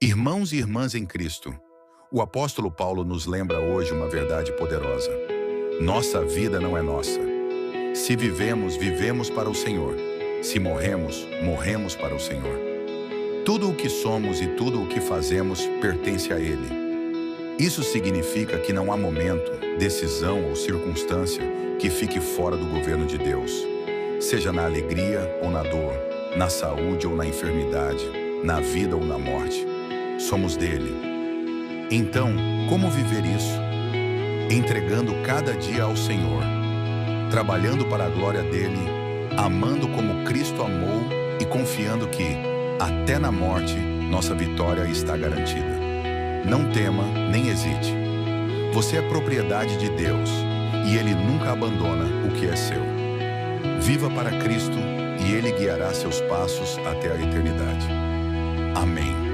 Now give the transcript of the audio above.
Irmãos e irmãs em Cristo, o apóstolo Paulo nos lembra hoje uma verdade poderosa. Nossa vida não é nossa. Se vivemos, vivemos para o Senhor. Se morremos, morremos para o Senhor. Tudo o que somos e tudo o que fazemos pertence a Ele. Isso significa que não há momento, decisão ou circunstância que fique fora do governo de Deus. Seja na alegria ou na dor, na saúde ou na enfermidade, na vida ou na morte. Somos dele. Então, como viver isso? Entregando cada dia ao Senhor, trabalhando para a glória dele, amando como Cristo amou e confiando que, até na morte, nossa vitória está garantida. Não tema, nem hesite. Você é propriedade de Deus e Ele nunca abandona o que é seu. Viva para Cristo e Ele guiará seus passos até a eternidade. Amém.